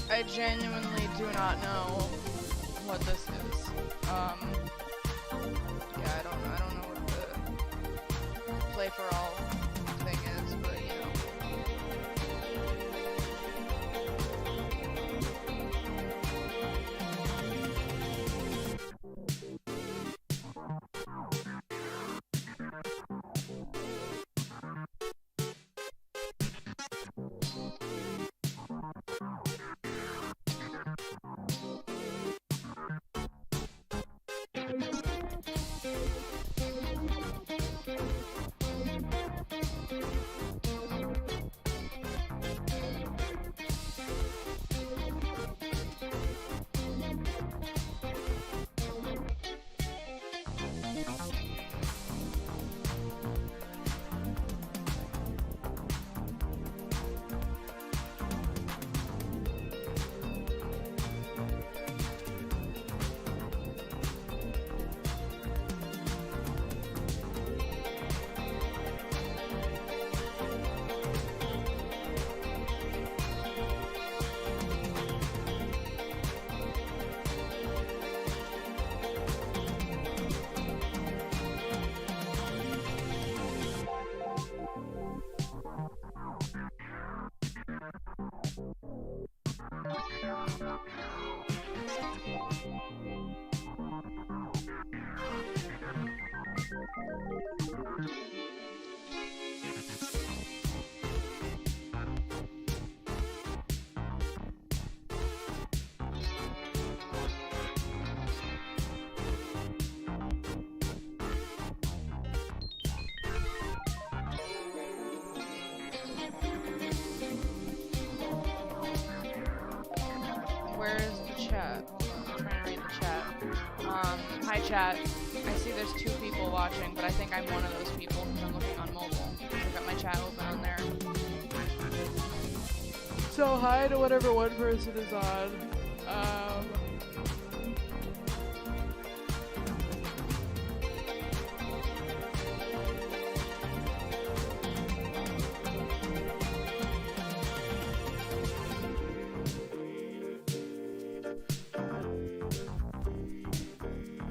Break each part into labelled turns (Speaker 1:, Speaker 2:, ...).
Speaker 1: I genuinely do not know what this is. Yeah, I don't know what the play for all thing is, but you know. Where is the chat? Hold on, I'm trying to read the chat. Hi chat. I see there's 2 people watching, but I think I'm one of those people because I'm looking on mobile. I've got my chat open on there. So hi to whatever one person is on.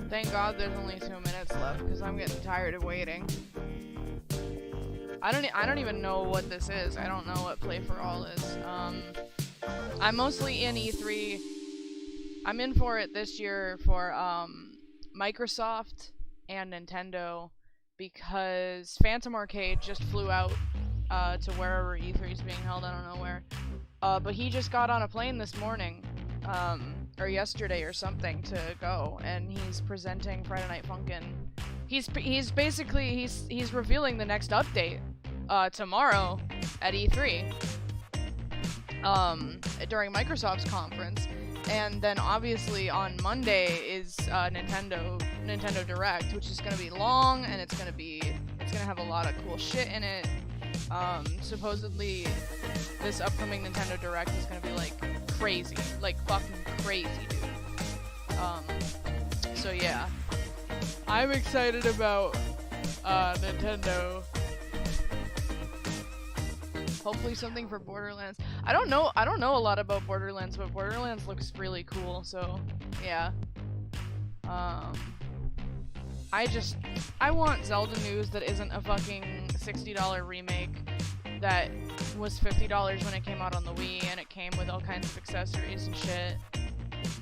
Speaker 1: Thank God there's only 2 minutes left because I'm getting tired of waiting. I don't even know what this is. I don't know what Play for All is. I'm mostly in E3. I'm in for it this year for Microsoft and Nintendo because Phantom Arcade just flew out to wherever E3 is being held. I don't know where. But he just got on a plane this morning. Or yesterday or something to go, and he's presenting Friday Night Funkin'. He's basically revealing the next update tomorrow at E3 during Microsoft's conference, and then obviously on Monday is Nintendo Direct, which is gonna be long and it's gonna have a lot of cool shit in it. Supposedly this upcoming Nintendo Direct is gonna be like crazy, like fucking crazy, dude. So yeah, I'm excited about Nintendo. Hopefully something for Borderlands. I don't know a lot about Borderlands, but Borderlands looks really cool, so yeah. I want Zelda news that isn't a fucking $60 remake that was $50 when it came out on the Wii, and it came with all kinds of accessories and shit.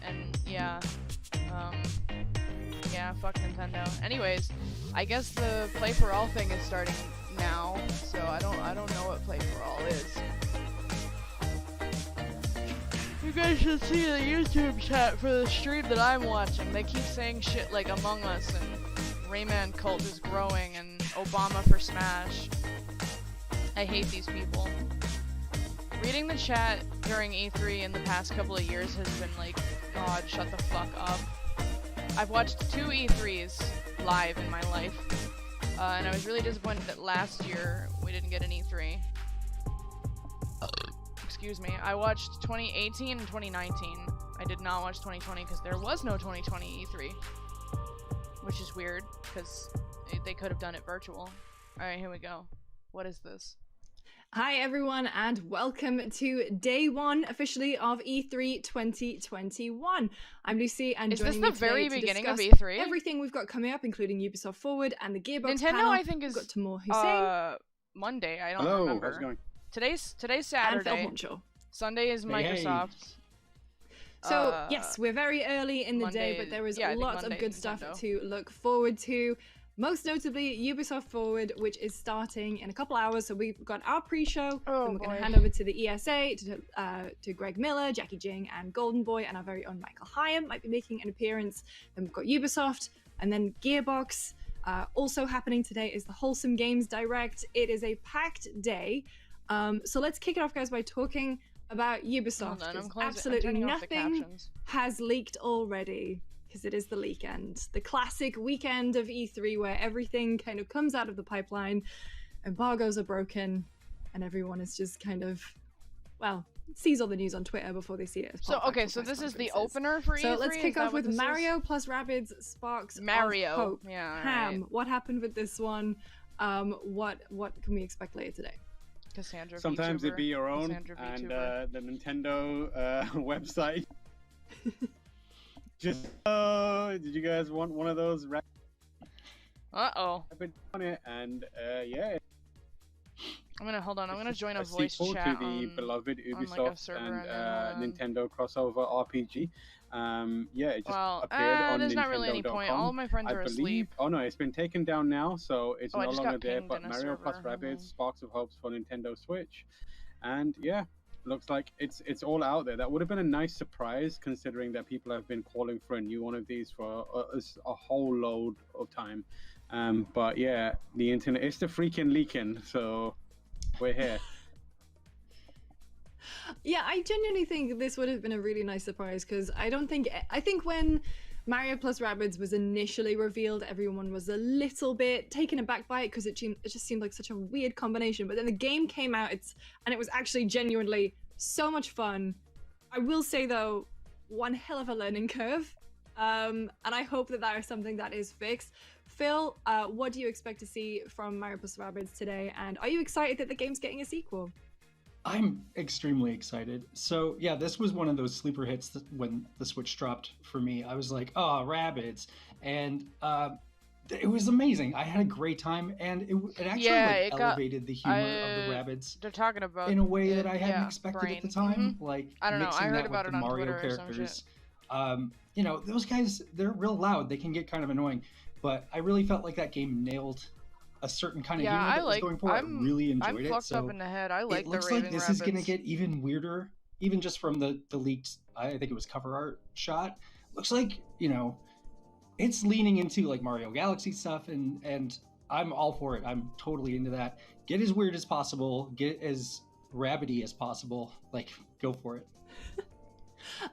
Speaker 1: And yeah, yeah, fuck Nintendo. Anyways, I guess the Play for All thing is starting now, so I don't know what Play for All is. You guys should see the YouTube chat for the stream that I'm watching. They keep saying shit like Among Us and Rayman cult is growing and Obama for Smash. I hate these people. Reading the chat during E3 in the past couple of years has been like, God, shut the fuck up. I've watched 2 E3s live in my life, and I was really disappointed that last year we didn't get an E3. Excuse me. I watched 2018 and 2019. I did not watch 2020 because there was no 2020 E3, which is weird because they could have done it virtual. Alright, here we go. What is this?
Speaker 2: Hi everyone, and welcome to day one officially of E3 2021. I'm Lucy, and joining me today to discuss
Speaker 1: E3?
Speaker 2: everything we've got coming up, including Ubisoft Forward and the Gearbox
Speaker 1: Nintendo,
Speaker 2: panel.
Speaker 1: I think, is
Speaker 2: we've got Tamor Hussein.
Speaker 1: Monday. I don't
Speaker 3: Hello,
Speaker 1: remember.
Speaker 3: how's it going?
Speaker 1: Today's
Speaker 2: And
Speaker 1: Saturday.
Speaker 2: Phil Honcho.
Speaker 1: Sunday is Microsoft.
Speaker 2: So yes, we're very early in the day, but there is lots of good stuff to look forward to. Most notably, Ubisoft Forward, which is starting in a couple hours. So we've got our pre-show, then we're going to hand over to the ESA, to Greg Miller, Jackie Jing, and Golden Boy, and our very own Michael Hyam might be making an appearance. Then we've got Ubisoft, and then Gearbox. Also happening today is the Wholesome Games Direct. It is a packed day. So let's kick it off, guys, by talking about Ubisoft. Absolutely nothing has leaked already. Because it is the weekend, the classic weekend of E3 where everything kind of comes out of the pipeline, embargoes are broken, and everyone is just kind of, well, sees all the news on Twitter before they see it.
Speaker 1: So this is the opener for E3?
Speaker 2: So let's kick off with Mario plus Rabbids Sparks of Hope. Ham, what happened with this one? What can we expect later today?
Speaker 1: Cassandra
Speaker 3: Sometimes
Speaker 1: VTuber.
Speaker 3: it be your own, and the Nintendo website. Just did you guys want one of those?
Speaker 1: I've
Speaker 3: been on it, and yeah.
Speaker 1: I'm gonna join a voice chat
Speaker 3: to the beloved Ubisoft and Nintendo crossover RPG. Yeah, it just appeared on
Speaker 1: there's
Speaker 3: Nintendo.com.
Speaker 1: Not really any point. All of my friends are asleep.
Speaker 3: Oh no, it's been taken down now, so it's no longer there. But Mario plus Rabbids Sparks of Hope for Nintendo Switch, and yeah. Looks like it's all out there. That would have been a nice surprise, considering that people have been calling for a new one of these for a whole load of time. But yeah, the internet, it's the freaking leaking, so we're here.
Speaker 2: Yeah, I genuinely think this would have been a really nice surprise, because I think when Mario plus Rabbids was initially revealed, everyone was a little bit taken aback by it, because it just seemed like such a weird combination. But then the game came out, and it was actually genuinely so much fun. I will say though, one hell of a learning curve, and I hope that is something that is fixed. Phil, what do you expect to see from Mario plus Rabbids today, and are you excited that the game's getting a sequel?
Speaker 4: I'm extremely excited. So yeah, this was one of those sleeper hits when the Switch dropped for me. I was like, oh, Rabbids. And it was amazing. I had a great time, and it actually elevated the humor of the Rabbids.
Speaker 1: They're talking about
Speaker 4: in a way that I hadn't expected at the time. Like,
Speaker 1: I don't know. I heard about
Speaker 4: it
Speaker 1: on
Speaker 4: Mario
Speaker 1: Twitter
Speaker 4: characters. You know, those guys, they're real loud. They can get kind of annoying, but I really felt like that game nailed a certain kind of humor that was going for. I really enjoyed it.
Speaker 1: I'm fucked up in the head. I like
Speaker 4: it looks
Speaker 1: the
Speaker 4: like this is going to get even weirder, even just from the leaked, I think it was cover art shot. Looks like, you know, it's leaning into like Mario Galaxy stuff, and I'm all for it. I'm totally into that. Get as weird as possible, get as rabbity as possible. Like, go for it.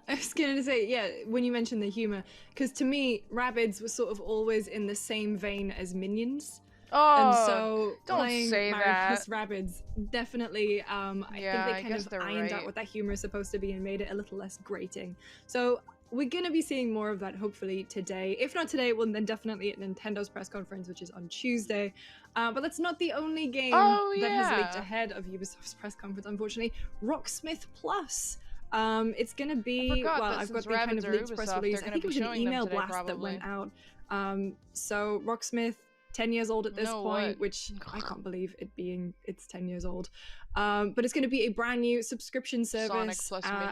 Speaker 2: I was going to say, yeah, when you mentioned the humor, because to me, Rabbids was sort of always in the same vein as Minions. And so playing Mario plus Rabbids definitely, I think they kind of ironed out what that humor is supposed to be and made it a little less grating. So we're going to be seeing more of that hopefully today. If not today, well then definitely at Nintendo's press conference, which is on Tuesday. But that's not the only game that has leaked ahead of Ubisoft's press conference, unfortunately. Rocksmith Plus. It's going to be, I've got the kind of leaked press release. I think it was an email blast that went out. So Rocksmith, 10 years old at this point, which I can't believe it's 10 years old. But it's going to be a brand new subscription service,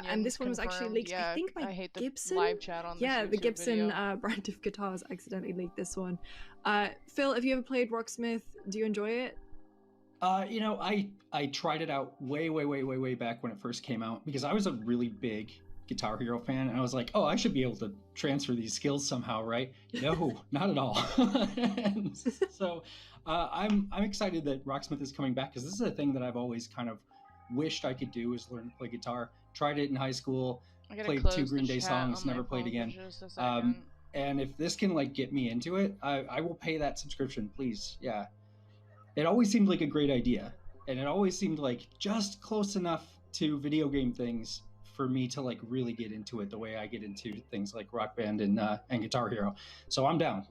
Speaker 2: and this one was actually leaked. I think by Gibson.
Speaker 1: Live chat on
Speaker 2: the Gibson brand of guitars accidentally leaked this one. Phil, have you ever played Rocksmith? Do you enjoy it?
Speaker 4: You know, I tried it out way back when it first came out, because I was a really big Guitar Hero fan, and I was like, oh, I should be able to transfer these skills somehow, right? No, not at all. And so I'm excited that Rocksmith is coming back, because this is a thing that I've always kind of wished I could do, is learn to play guitar. Tried it in high school, played 2 Green Day songs, never played again. And if this can like get me into it, I will pay that subscription, please. Yeah, it always seemed like a great idea, and it always seemed like just close enough to video game things for me to like really get into it the way I get into things like Rock Band and Guitar Hero. So I'm down.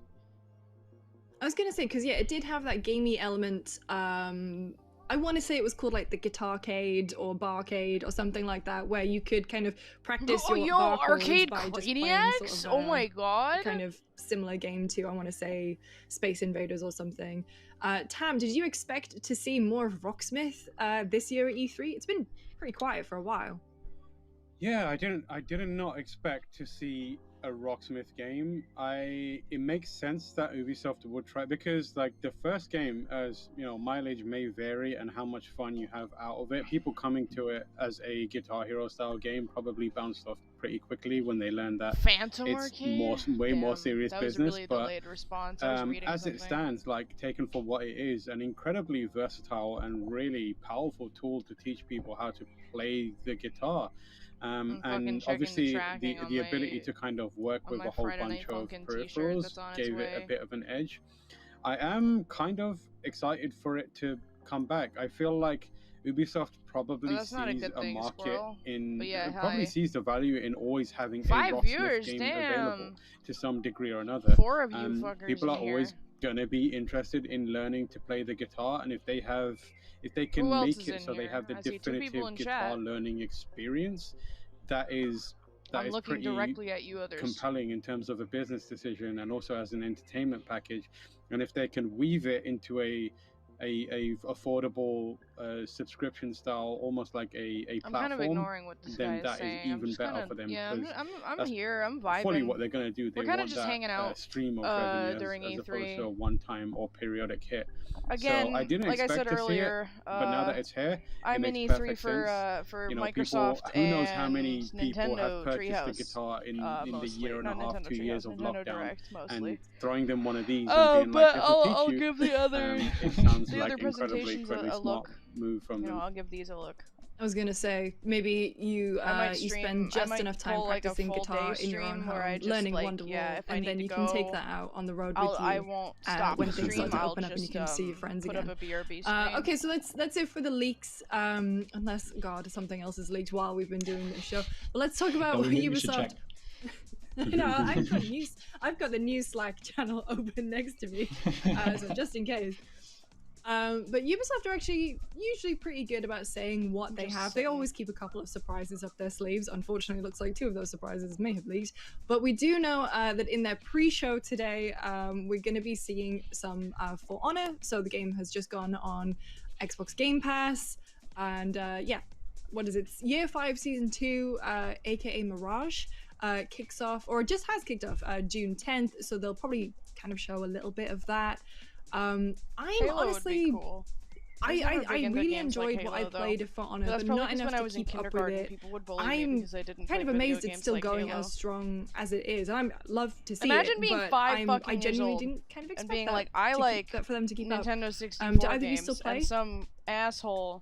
Speaker 2: I was gonna say, because yeah, it did have that gamey element I want to say it was called like the Guitarcade or Barcade or something like that, where you could kind of practice your bar chords
Speaker 1: Arcade
Speaker 2: by just playing
Speaker 1: Craniacs?
Speaker 2: sort of
Speaker 1: Oh my god!
Speaker 2: kind of similar game to, I want to say, Space Invaders or something. Tam, did you expect to see more of Rocksmith this year at E3? It's been pretty quiet for a while.
Speaker 3: Yeah, I did not expect to see a Rocksmith game. It makes sense that Ubisoft would try, because like the first game, as you know, mileage may vary and how much fun you have out of it. People coming to it as a Guitar Hero style game probably bounced off pretty quickly when they learned that
Speaker 1: Phantom
Speaker 3: it's
Speaker 1: Arcade?
Speaker 3: way more serious
Speaker 1: that was
Speaker 3: business.
Speaker 1: Really
Speaker 3: but
Speaker 1: delayed response. I was reading
Speaker 3: as
Speaker 1: something.
Speaker 3: It stands, like taken for what it is, an incredibly versatile and really powerful tool to teach people how to play the guitar. And obviously the ability to kind of work with a whole bunch of peripherals gave it a bit of an edge. I am kind of excited for it to come back. I feel like Ubisoft probably sees a market in probably sees the value in always having a Rocksmith game available to some degree or another.
Speaker 1: 4 of you fuckers.
Speaker 3: People are always gonna be interested in learning to play the guitar, and if they can make it so they have the definitive guitar learning experience, that is
Speaker 1: looking directly at you, others.
Speaker 3: Compelling in terms of a business decision and also as an entertainment package. And if they can weave it into a affordable subscription style, almost like a platform,
Speaker 1: I'm kind of ignoring what this
Speaker 3: then
Speaker 1: guy is
Speaker 3: that is even better for them.
Speaker 1: Yeah, I'm here. I'm vibing.
Speaker 3: Fully what they're going to do. They
Speaker 1: We're kind
Speaker 3: want
Speaker 1: of just hanging out
Speaker 3: stream of revenue
Speaker 1: during
Speaker 3: as
Speaker 1: E3.
Speaker 3: opposed to a one-time or periodic hit.
Speaker 1: Again,
Speaker 3: so I didn't
Speaker 1: like
Speaker 3: expect
Speaker 1: I said earlier,
Speaker 3: to see it, but now that it's here,
Speaker 1: I'm
Speaker 3: it
Speaker 1: in
Speaker 3: makes
Speaker 1: E3 for
Speaker 3: you know,
Speaker 1: Microsoft
Speaker 3: people, who knows how many
Speaker 1: and
Speaker 3: people
Speaker 1: Nintendo
Speaker 3: have purchased
Speaker 1: Treehouse,
Speaker 3: the guitar in the year and
Speaker 1: not
Speaker 3: a half,
Speaker 1: Nintendo
Speaker 3: 2 years of
Speaker 1: Nintendo
Speaker 3: lockdown,
Speaker 1: Direct, mostly.
Speaker 3: and throwing them one of these
Speaker 1: Oh,
Speaker 3: and being like,
Speaker 1: but
Speaker 3: "This will teach
Speaker 1: I'll
Speaker 3: you."
Speaker 1: give the other
Speaker 3: It sounds
Speaker 1: the
Speaker 3: like
Speaker 1: other presentations
Speaker 3: incredibly
Speaker 1: a
Speaker 3: smart
Speaker 1: look.
Speaker 3: move from them.
Speaker 1: I'll give these a look.
Speaker 2: I was gonna say, maybe you spend just enough time practicing guitar in your own home, learning Wonderwall, and then you can take that out on the road with you.
Speaker 1: I won't stop
Speaker 2: when
Speaker 1: the
Speaker 2: things
Speaker 1: stream.
Speaker 2: start to
Speaker 1: I'll
Speaker 2: open up and you can see your friends
Speaker 1: put
Speaker 2: again.
Speaker 1: Up a BRB stream.
Speaker 2: Okay, so that's it for the leaks. Unless, God, something else is leaked while we've been doing this show. But let's talk about what Ubisoft. No, I've got the news Slack channel open next to me, so just in case. But Ubisoft are actually usually pretty good about saying what they have. They always keep a couple of surprises up their sleeves. Unfortunately, it looks like 2 of those surprises may have leaked. But we do know that in their pre-show today, we're going to be seeing some For Honor. So the game has just gone on Xbox Game Pass. And yeah, what is it? Year 5 Season 2, aka Mirage, kicks off, or just has kicked off June 10th. So they'll probably kind of show a little bit of that. I'm honestly, cool. I really enjoyed like Halo, what I played for Honor, but not enough to keep up with it. I'm kind of amazed it's still going as strong as it is. I love to see
Speaker 1: Imagine
Speaker 2: it,
Speaker 1: being
Speaker 2: but
Speaker 1: 5 fucking
Speaker 2: I genuinely
Speaker 1: years
Speaker 2: didn't kind of expect
Speaker 1: and being
Speaker 2: that
Speaker 1: like, I like
Speaker 2: that for them to keep
Speaker 1: Nintendo
Speaker 2: up.
Speaker 1: 64
Speaker 2: do either of you
Speaker 1: games,
Speaker 2: still play?
Speaker 1: and some asshole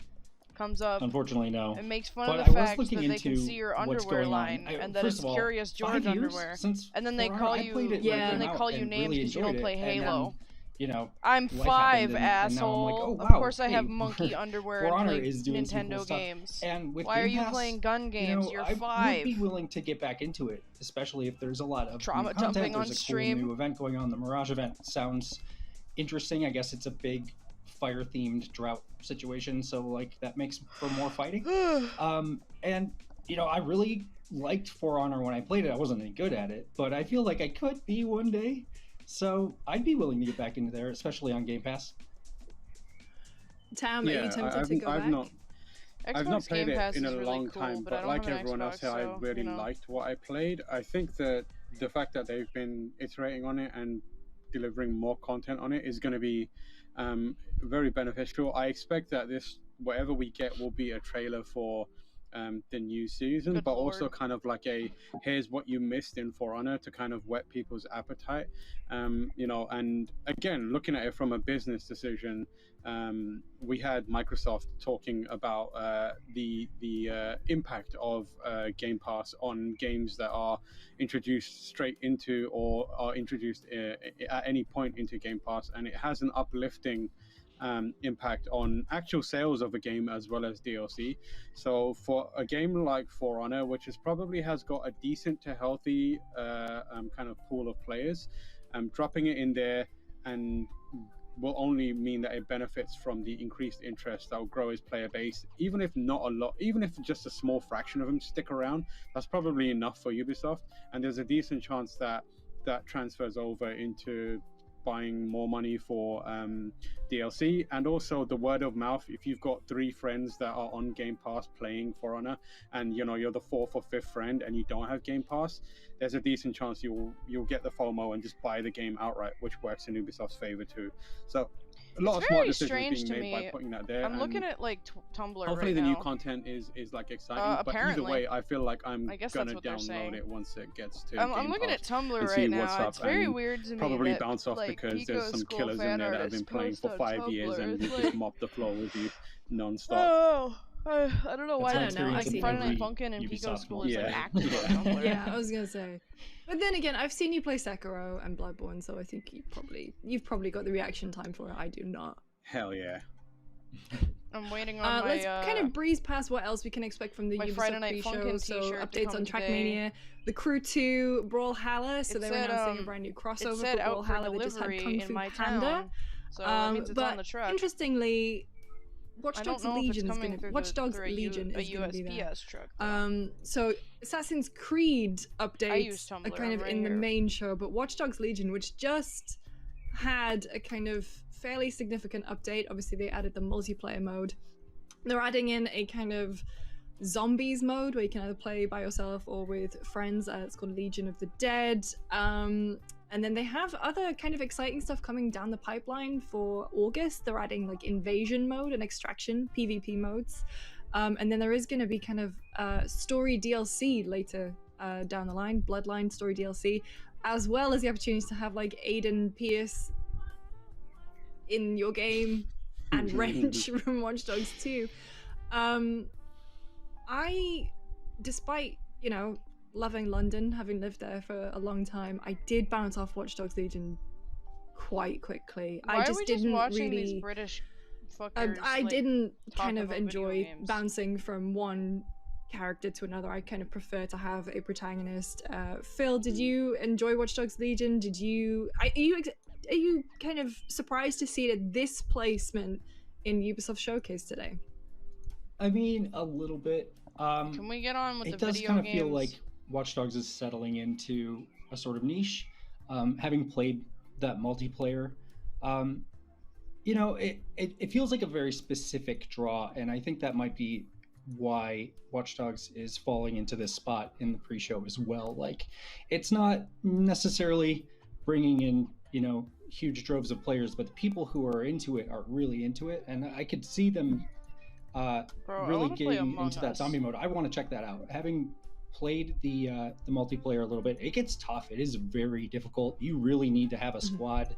Speaker 1: comes up
Speaker 4: unfortunately no
Speaker 1: and makes fun
Speaker 4: but
Speaker 1: of the fact that they can see your underwear line and that it's Curious George underwear, and then they call you names because you don't play Halo.
Speaker 4: You know,
Speaker 1: I'm 5, asshole.
Speaker 4: Like, oh, wow,
Speaker 1: of course I have monkey underwear and play Nintendo games.
Speaker 4: And with
Speaker 1: Why are you playing gun games? You're 5.
Speaker 4: I would be willing to get back into it, especially if there's a lot of
Speaker 1: trauma
Speaker 4: new content.
Speaker 1: dumping on
Speaker 4: there's a
Speaker 1: stream.
Speaker 4: Cool new event going on. The Mirage event sounds interesting. I guess it's a big fire-themed drought situation, so like that makes for more fighting. And you know, I really liked For Honor when I played it. I wasn't any good at it, but I feel like I could be one day. So I'd be willing to get back into there, especially on Game Pass.
Speaker 2: Tam, are you tempted to go back?
Speaker 3: I've not played it in a long time, but like everyone else here, I really liked what I played. I think that the fact that they've been iterating on it and delivering more content on it is going to be very beneficial. I expect that whatever we get will be a trailer for the new season, but also kind of like here's what you missed in For Honor to kind of whet people's appetite. You know, and again, looking at it from a business decision, we had Microsoft talking about the impact of Game Pass on games that are introduced straight into or are introduced at any point into Game Pass, and it has an uplifting impact on actual sales of a game as well as DLC. So for a game like For Honor, which probably has got a decent to healthy kind of pool of players, dropping it in there and will only mean that it benefits from the increased interest that will grow his player base. Even if not a lot, even if just a small fraction of them stick around, that's probably enough for Ubisoft. And there's a decent chance that that transfers over into buying more money for DLC, and also the word of mouth. If you've got 3 friends that are on Game Pass playing For Honor, and you're the 4th or 5th friend and you don't have Game Pass, there's a decent chance you'll get the FOMO and just buy the game outright, which works in Ubisoft's favor too. So a lot of smart decisions being made by putting that there.
Speaker 1: I'm looking at like Tumblr
Speaker 3: hopefully
Speaker 1: right
Speaker 3: the
Speaker 1: now.
Speaker 3: new content is like exciting, but either way I feel like I'm gonna download it once it gets to
Speaker 1: I'm looking at Tumblr right now. It's very weird to me.
Speaker 3: Probably
Speaker 1: that,
Speaker 3: bounce off
Speaker 1: like,
Speaker 3: because
Speaker 1: Pico
Speaker 3: there's some killers in there that have been playing for 5 years and
Speaker 1: like,
Speaker 3: just mop the floor with you non-stop.
Speaker 1: Oh, I don't know why.
Speaker 2: I don't know.
Speaker 1: Like Friday Night Funkin' and Pico School is like active on Tumblr.
Speaker 2: Yeah, I was gonna say. But then again, I've seen you play Sekiro and Bloodborne, so I think you've probably got the reaction time for it. I do not.
Speaker 3: Hell yeah.
Speaker 1: I'm waiting on my,
Speaker 2: let's kind of breeze past what else we can expect from the Ubisoft pre-show. So updates on Trackmania, The Crew 2, Brawlhalla. So they're announcing a brand new crossover for Brawlhalla. They just had Kung Fu Panda.
Speaker 1: So that means it's on the truck.
Speaker 2: Interestingly, Watch Dogs Legion is going to Watch Dogs Legion is going to be there.
Speaker 1: Truck,
Speaker 2: so Assassin's Creed updates are kind of in the main show, but Watch Dogs Legion, which just had a kind of fairly significant update. Obviously, they added the multiplayer mode. They're adding in a kind of zombies mode where you can either play by yourself or with friends. It's called Legion of the Dead. And then they have other kind of exciting stuff coming down the pipeline for August. They're adding like invasion mode and extraction PvP modes. And then there is going to be kind of story DLC later down the line, Bloodline story DLC, as well as the opportunity to have like Aiden Pierce in your game and Wrench from Watch Dogs 2. I, despite, loving London, having lived there for a long time, I did bounce off Watch Dogs Legion quite quickly.
Speaker 1: Why
Speaker 2: I just
Speaker 1: are we
Speaker 2: didn't
Speaker 1: watching
Speaker 2: really.
Speaker 1: These British fuckers,
Speaker 2: I didn't kind of enjoy
Speaker 1: games.
Speaker 2: bouncing from one character to another. I kind of prefer to have a protagonist. Phil, did you enjoy Watch Dogs Legion? Are you kind of surprised to see it at this placement in Ubisoft Showcase today?
Speaker 4: I mean, a little bit.
Speaker 1: Can we get on with the video games?
Speaker 4: It does kind of feel like Watch Dogs is settling into a sort of niche. Having played that multiplayer, it feels like a very specific draw, and I think that might be why Watch Dogs is falling into this spot in the pre-show as well. Like, it's not necessarily bringing in, huge droves of players, but the people who are into it are really into it, and I could see them really getting into that zombie mode. I want to check that out. Having played the multiplayer a little bit, it gets tough. It is very difficult. You really need to have a squad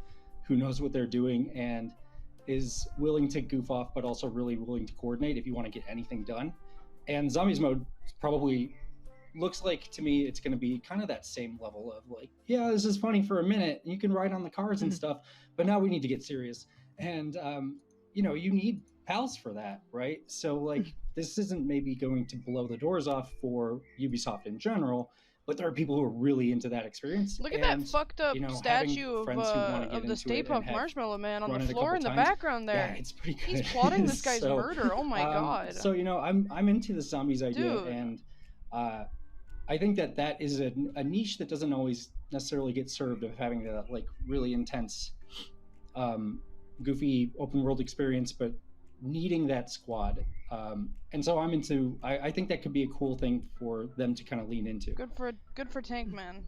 Speaker 4: who knows what they're doing and is willing to goof off, but also really willing to coordinate if you want to get anything done. And zombies mode probably looks like, to me, it's going to be kind of that same level of like, yeah, this is funny for a minute. You can ride on the cars and stuff, but now we need to get serious. And, you need pals for that, right? So like, this isn't maybe going to blow the doors off for Ubisoft in general, but there are people who are really into that experience.
Speaker 1: Look at that fucked up statue of the Stay Puft Marshmallow Man on the floor in the background there.
Speaker 4: Yeah, it's pretty good.
Speaker 1: He's plotting this guy's murder. Oh my god.
Speaker 4: So I'm into the zombies idea, and I think that is a niche that doesn't always necessarily get served, of having that like really intense, goofy open world experience, but needing that squad. And so I think that could be a cool thing for them to kind of lean into.
Speaker 1: Good for Tank Man.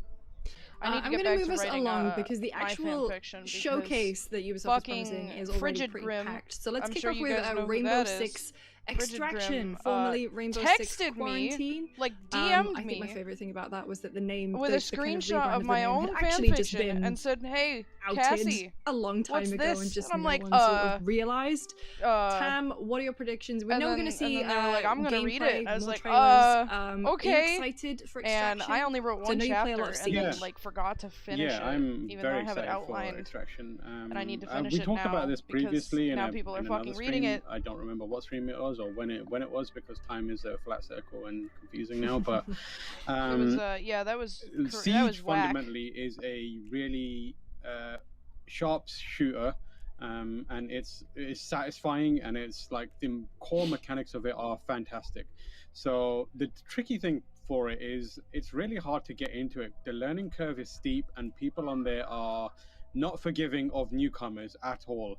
Speaker 2: I'm going to move us along because the actual showcase that Ubisoft is promising is already pretty packed. So let's kick off with Rainbow Six Extraction, formerly Rainbow Six Quarantine.
Speaker 1: Like DM'd
Speaker 2: I think my favorite thing about that was that the name
Speaker 1: with a screenshot of my own fanfiction and said, "Hey, Cassie,
Speaker 2: a long time ago, and just
Speaker 1: I'm
Speaker 2: like, sort of realized." Tam, what are your predictions? We know we're gonna see.
Speaker 1: Like, I'm gonna read it. I was like, okay.
Speaker 2: Are you excited for Extraction?
Speaker 1: And I only wrote one chapter and then forgot to finish it.
Speaker 3: I'm
Speaker 1: even
Speaker 3: very
Speaker 1: though I have it
Speaker 3: excited
Speaker 1: outlined.
Speaker 3: for Extraction.
Speaker 1: And I need to finish it now.
Speaker 3: We talked about this previously,
Speaker 1: now people are fucking reading it.
Speaker 3: I don't remember what stream it was or when it was, because time is a flat circle and confusing now. But
Speaker 1: it was that was
Speaker 3: Siege fundamentally is a really sharp shooter and it's satisfying, and it's like the core mechanics of it are fantastic. So the tricky thing for it is it's really hard to get into it. The learning curve is steep, and people on there are not forgiving of newcomers at all.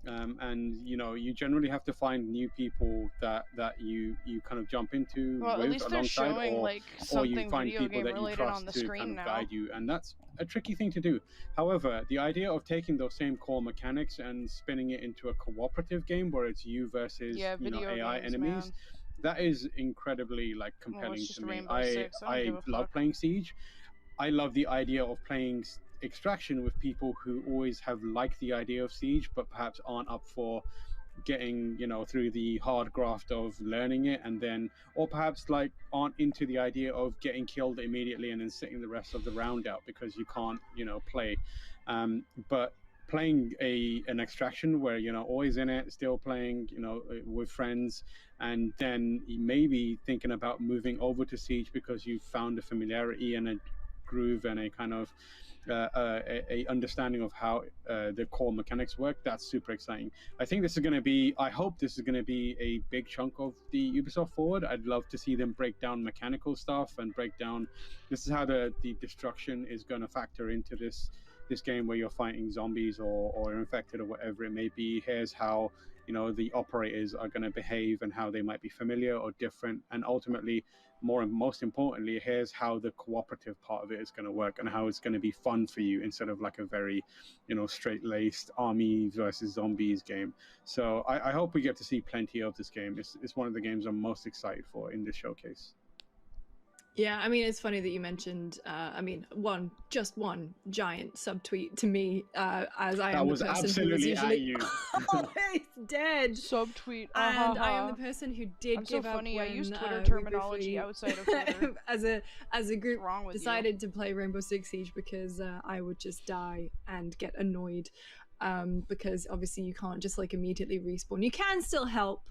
Speaker 3: And you generally have to find new people that you kind of jump into
Speaker 1: well,
Speaker 3: with
Speaker 1: at least
Speaker 3: alongside,
Speaker 1: they're showing,
Speaker 3: or you find people that you trust to kind of guide you, and that's a tricky thing to do. However, the idea of taking those same core mechanics and spinning it into a cooperative game where it's you versus AI enemies, man. That is incredibly like compelling to me. I love playing Siege. I love the idea of playing Extraction with people who always have liked the idea of Siege, but perhaps aren't up for getting through the hard graft of learning it, and then, or perhaps like aren't into the idea of getting killed immediately and then sitting the rest of the round out because you can't play. But playing an Extraction where always in it, still playing with friends, and then maybe thinking about moving over to Siege because you've found a familiarity and a groove and a kind of a understanding of how the core mechanics work. That's super exciting. I think this is going to be, I hope this is going to be a big chunk of the Ubisoft Forward. I'd love to see them break down mechanical stuff and break down, this is how the destruction is going to factor into this game where you're fighting zombies or infected or whatever it may be. Here's how the operators are going to behave and how they might be familiar or different, and ultimately, most importantly, here's how the cooperative part of it is going to work and how it's going to be fun for you instead of like a very straight-laced army versus zombies game. So I hope we get to see plenty of this game. It's one of the games I'm most excited for in this showcase.
Speaker 2: Yeah, I mean, it's funny that you mentioned, just one giant subtweet to me, as I am the person who was usually
Speaker 3: you.
Speaker 2: always dead.
Speaker 1: Subtweet,
Speaker 2: and I am the person who did give up when
Speaker 1: I use Twitter terminology outside of Twitter.
Speaker 2: as a group decided to play Rainbow Six Siege because I would just die and get annoyed, because obviously you can't just like immediately respawn. You can still help.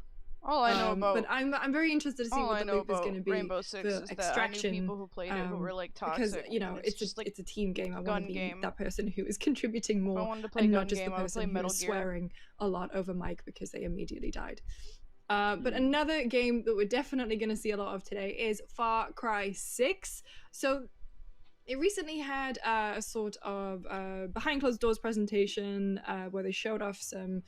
Speaker 1: All I know about,
Speaker 2: but I'm very interested to see what the loop is going to be
Speaker 1: Rainbow Six
Speaker 2: for
Speaker 1: is
Speaker 2: Extraction.
Speaker 1: That I knew people who played it who were like toxic.
Speaker 2: Because it's a team game. I want to be that person who is contributing
Speaker 1: if
Speaker 2: more,
Speaker 1: I wanted to play
Speaker 2: and
Speaker 1: gun
Speaker 2: not just
Speaker 1: game,
Speaker 2: the person who is swearing a lot over mic because they immediately died. But another game that we're definitely going to see a lot of today is Far Cry 6. So it recently had a sort of behind closed doors presentation where they showed off some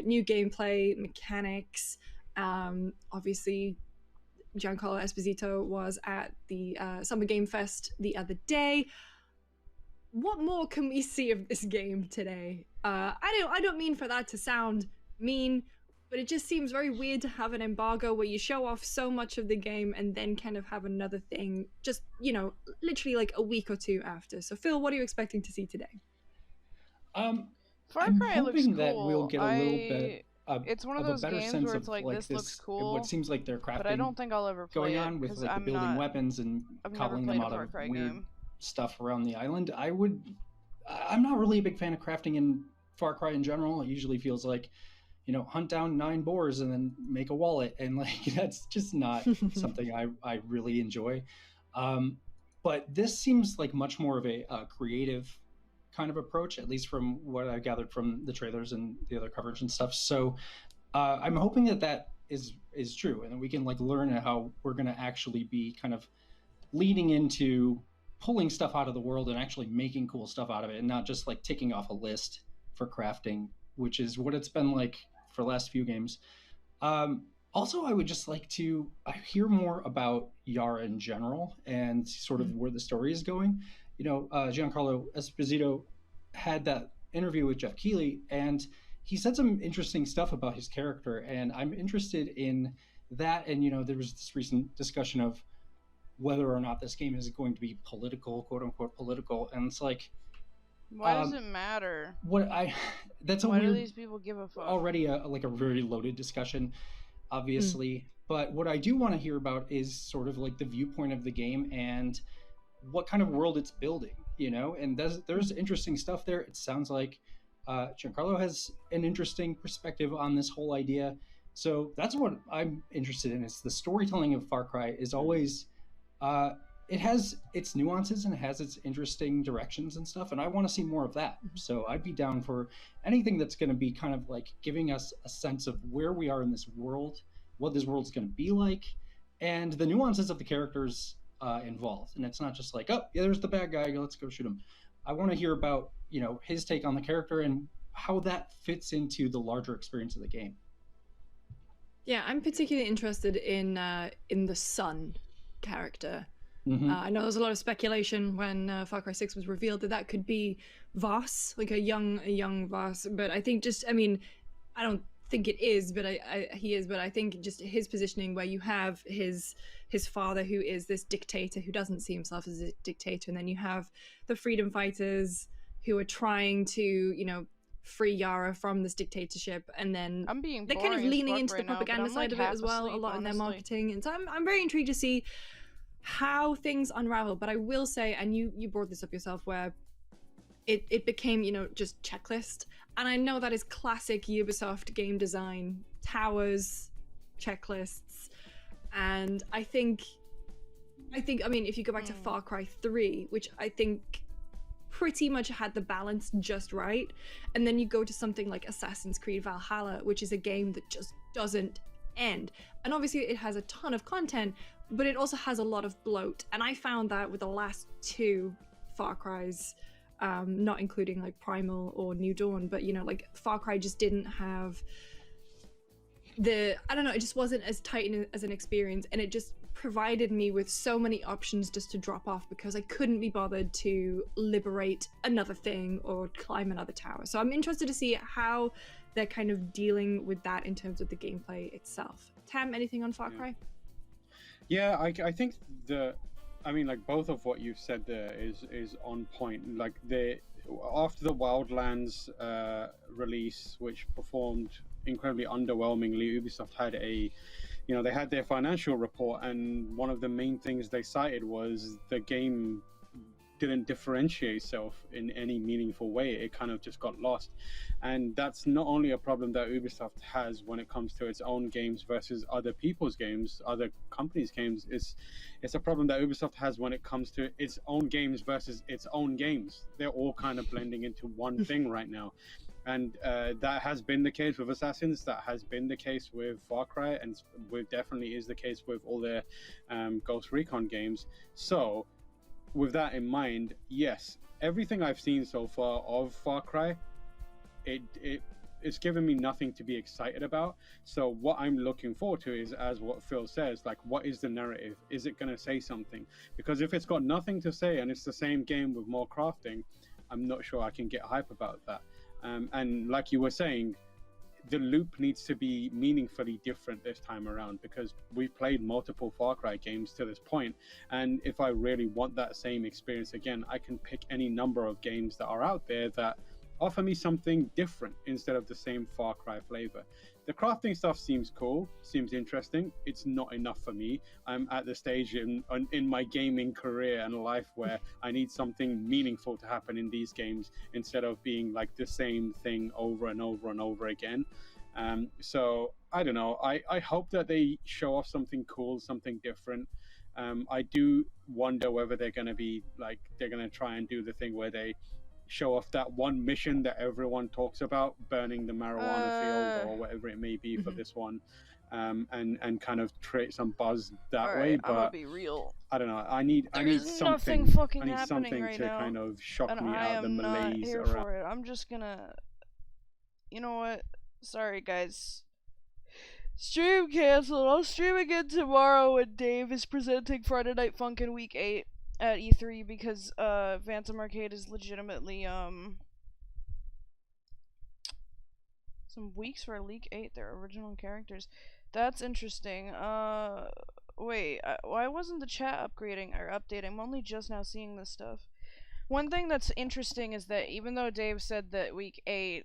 Speaker 2: new gameplay mechanics. Obviously, Giancarlo Esposito was at the Summer Game Fest the other day. What more can we see of this game today? I don't mean for that to sound mean, but it just seems very weird to have an embargo where you show off so much of the game and then kind of have another thing just, literally like a week or two after. So Phil, what are you expecting to see today?
Speaker 1: Far
Speaker 4: I'm
Speaker 1: Cry looks
Speaker 4: hoping
Speaker 1: cool.
Speaker 4: that we'll get a little bit
Speaker 1: it's one of those games where it's like this looks cool,
Speaker 4: what seems like they're crafting,
Speaker 1: but I don't think I'll ever play
Speaker 4: going on with like the building weapons and cobbling them out of weird stuff around the island. I'm not really a big fan of crafting in Far Cry in general. It usually feels like, hunt down 9 boars and then make a wallet, and like that's just not something I really enjoy. But this seems like much more of a creative kind of approach, at least from what I gathered from the trailers and the other coverage and stuff. So I'm hoping that is true, and that we can like learn how we're going to actually be kind of leading into pulling stuff out of the world and actually making cool stuff out of it, and not just like ticking off a list for crafting, which is what it's been like for the last few games. Also, I would just like to hear more about Yara in general and sort of where the story is going. Giancarlo Esposito had that interview with Jeff Keighley, and he said some interesting stuff about his character, and I'm interested in that. And there was this recent discussion of whether or not this game is going to be political, quote unquote political, and it's like,
Speaker 1: why does it matter?
Speaker 4: That's a
Speaker 1: why
Speaker 4: weird,
Speaker 1: do these people give a fuck?
Speaker 4: Already a very loaded discussion, obviously. But what I do want to hear about is sort of like the viewpoint of the game and what kind of world it's building, and there's interesting stuff there. It sounds like Giancarlo has an interesting perspective on this whole idea. So that's what I'm interested in. It's the storytelling of Far Cry is always it has its nuances and it has its interesting directions and stuff, and I want to see more of that. So I'd be down for anything that's going to be kind of like giving us a sense of where we are in this world, what this world's going to be like, and the nuances of the characters involved. And it's not just like, oh, yeah, there's the bad guy, let's go shoot him. I want to hear about, you know, his take on the character and how that fits into the larger experience of the game.
Speaker 2: Yeah, I'm particularly interested in the son character. I know there's a lot of speculation when Far Cry 6 was revealed that could be Voss, like a young Voss. But I think I don't think it is, but he is. But I think just his positioning, where you have his father, who is this dictator who doesn't see himself as a dictator, and then you have the freedom fighters who are trying to, you know, free Yara from this dictatorship, and then they're kind of leaning into the propaganda side of it as well, a lot in their marketing. And so I'm very intrigued to see how things unravel. But I will say, and you brought this up yourself, where it became, you know, just checklist. And I know that is classic Ubisoft game design, towers, checklists. And I mean, if you go back to Far Cry 3, which I think pretty much had the balance just right, and then you go to something like Assassin's Creed Valhalla, which is a game that just doesn't end. And obviously it has a ton of content, but it also has a lot of bloat. And I found that with the last two Far Crys, not including like Primal or New Dawn, but, you know, like Far Cry just didn't have I don't know, it just wasn't as tight as an experience, and it just provided me with so many options just to drop off because I couldn't be bothered to liberate another thing or climb another tower. So I'm interested to see how they're kind of dealing with that in terms of the gameplay itself. Tam, anything on Far Cry?
Speaker 3: Yeah, I think like both of what you've said there is on point. Like after the Wildlands release, which performed incredibly underwhelmingly, Ubisoft had they had their financial report, and one of the main things they cited was the game didn't differentiate itself in any meaningful way. It kind of just got lost. And that's not only a problem that Ubisoft has when it comes to its own games versus other people's games, other companies' games. It's a problem that Ubisoft has when it comes to its own games versus its own games. They're all kind of blending into one thing right now. And that has been the case with Assassins, that has been the case with Far Cry, and definitely is the case with all their Ghost Recon games. So with that in mind, yes, everything I've seen so far of Far Cry, it's given me nothing to be excited about. So what I'm looking forward to is, as what Phil says, like, what is the narrative? Is it going to say something? Because if it's got nothing to say and it's the same game with more crafting, I'm not sure I can get hype about that. And like you were saying, the loop needs to be meaningfully different this time around, because we've played multiple Far Cry games to this point, and if I really want that same experience again, I can pick any number of games that are out there that offer me something different instead of the same Far Cry flavor. The crafting stuff seems cool, seems interesting. It's not enough for me. I'm at the stage in my gaming career and life where I need something meaningful to happen in these games instead of being like the same thing over and over and over again. So I don't know. I hope that they show off something cool, something different. I do wonder whether they're going to try and do the thing where they show off that one mission that everyone talks about, burning the marijuana field or whatever it may be for this one, and kind of create some buzz that way. But
Speaker 1: I'm gonna be real.
Speaker 3: I don't know. I need something. I need something to kind of shock me out of the malaise around.
Speaker 1: For it. I'm just gonna. You know what? Sorry, guys. Stream canceled. I'll stream again tomorrow when Dave is presenting Friday Night Funkin' Week 8 at E3, because Phantom Arcade is legitimately some weeks for Week 8, their original characters. That's interesting. Wait, why wasn't the chat updating? I'm only just now seeing this stuff. One thing that's interesting is that even though Dave said that Week 8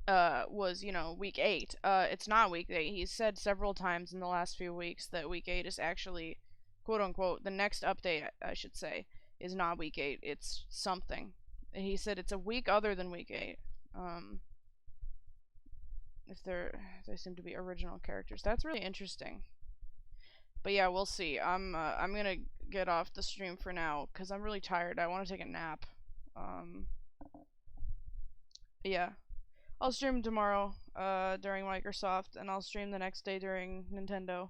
Speaker 1: was, Week 8, it's not Week 8. He's said several times in the last few weeks that Week 8 is actually, quote unquote, the next update, I should say, is not Week 8. It's something. And he said it's a week other than Week 8. If they seem to be original characters. That's really interesting. But yeah, we'll see. I'm gonna get off the stream for now because I'm really tired. I want to take a nap. Yeah, I'll stream tomorrow during Microsoft, and I'll stream the next day during Nintendo.